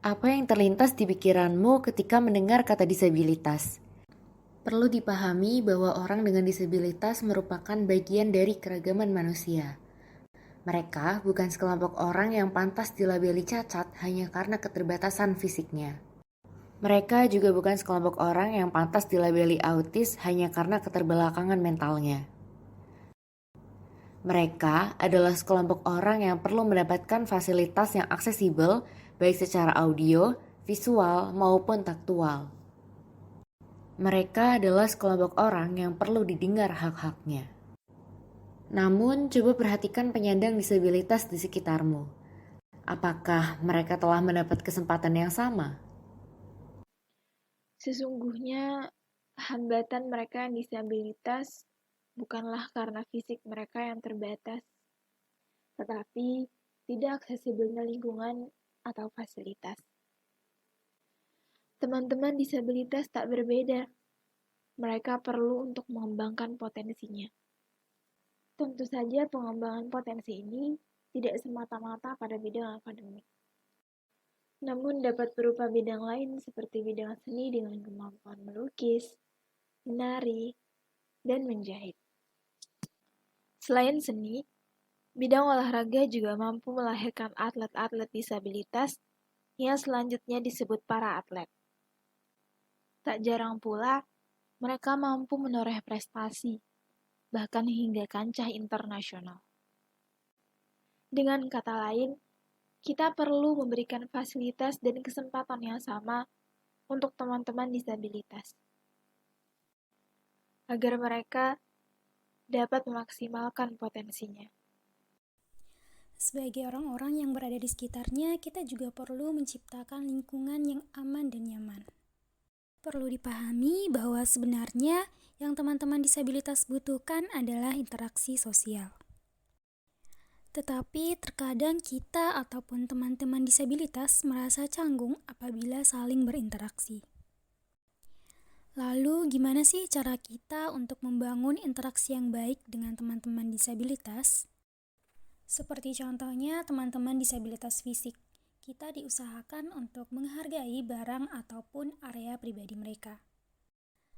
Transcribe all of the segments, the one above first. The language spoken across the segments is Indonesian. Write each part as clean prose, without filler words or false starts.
Apa yang terlintas di pikiranmu ketika mendengar kata disabilitas? Perlu dipahami bahwa orang dengan disabilitas merupakan bagian dari keragaman manusia. Mereka bukan sekelompok orang yang pantas dilabeli cacat hanya karena keterbatasan fisiknya. Mereka juga bukan sekelompok orang yang pantas dilabeli autis hanya karena keterbelakangan mentalnya. Mereka adalah sekelompok orang yang perlu mendapatkan fasilitas yang aksesibel, baik secara audio, visual, maupun taktual. Mereka adalah sekelompok orang yang perlu didengar hak-haknya. Namun, coba perhatikan penyandang disabilitas di sekitarmu. Apakah mereka telah mendapat kesempatan yang sama? Sesungguhnya, hambatan mereka yang disabilitas bukanlah karena fisik mereka yang terbatas, tetapi tidak aksesibelnya lingkungan atau fasilitas. Teman-teman disabilitas tak berbeda. Mereka perlu untuk mengembangkan potensinya. Tentu saja pengembangan potensi ini tidak semata-mata pada bidang akademik. Namun dapat berupa bidang lain seperti bidang seni dengan kemampuan melukis, menari, dan menjahit. Selain seni, bidang olahraga juga mampu melahirkan atlet-atlet disabilitas yang selanjutnya disebut para atlet. Tak jarang pula, mereka mampu menoreh prestasi, bahkan hingga kancah internasional. Dengan kata lain, kita perlu memberikan fasilitas dan kesempatan yang sama untuk teman-teman disabilitas, agar mereka dapat memaksimalkan potensinya. Sebagai orang-orang yang berada di sekitarnya, kita juga perlu menciptakan lingkungan yang aman dan nyaman. Perlu dipahami bahwa sebenarnya yang teman-teman disabilitas butuhkan adalah interaksi sosial. Tetapi terkadang kita ataupun teman-teman disabilitas merasa canggung apabila saling berinteraksi. Lalu gimana sih cara kita untuk membangun interaksi yang baik dengan teman-teman disabilitas? Seperti contohnya teman-teman disabilitas fisik, kita diusahakan untuk menghargai barang ataupun area pribadi mereka.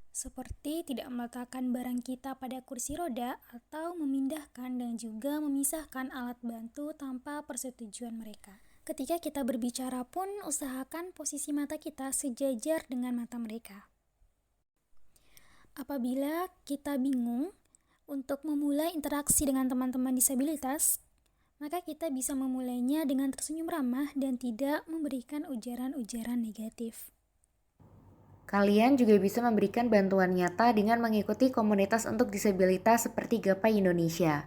Seperti tidak meletakkan barang kita pada kursi roda atau memindahkan dan juga memisahkan alat bantu tanpa persetujuan mereka. Ketika kita berbicara pun, usahakan posisi mata kita sejajar dengan mata mereka. Apabila kita bingung untuk memulai interaksi dengan teman-teman disabilitas, maka kita bisa memulainya dengan tersenyum ramah dan tidak memberikan ujaran-ujaran negatif. Kalian juga bisa memberikan bantuan nyata dengan mengikuti komunitas untuk disabilitas seperti Gapai Indonesia.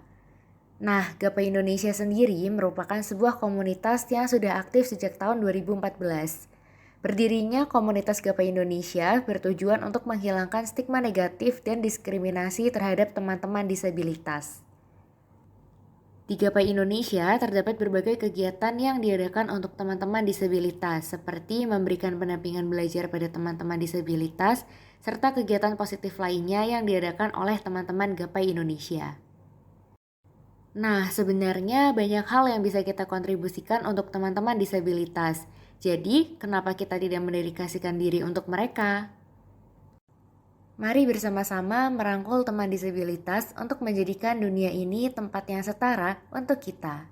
Nah, Gapai Indonesia sendiri merupakan sebuah komunitas yang sudah aktif sejak tahun 2014. Berdirinya komunitas Gapai Indonesia bertujuan untuk menghilangkan stigma negatif dan diskriminasi terhadap teman-teman disabilitas. Di Gapai Indonesia terdapat berbagai kegiatan yang diadakan untuk teman-teman disabilitas, seperti memberikan pendampingan belajar pada teman-teman disabilitas, serta kegiatan positif lainnya yang diadakan oleh teman-teman Gapai Indonesia. Nah, sebenarnya banyak hal yang bisa kita kontribusikan untuk teman-teman disabilitas. Jadi, kenapa kita tidak mendedikasikan diri untuk mereka? Mari bersama-sama merangkul teman disabilitas untuk menjadikan dunia ini tempat yang setara untuk kita.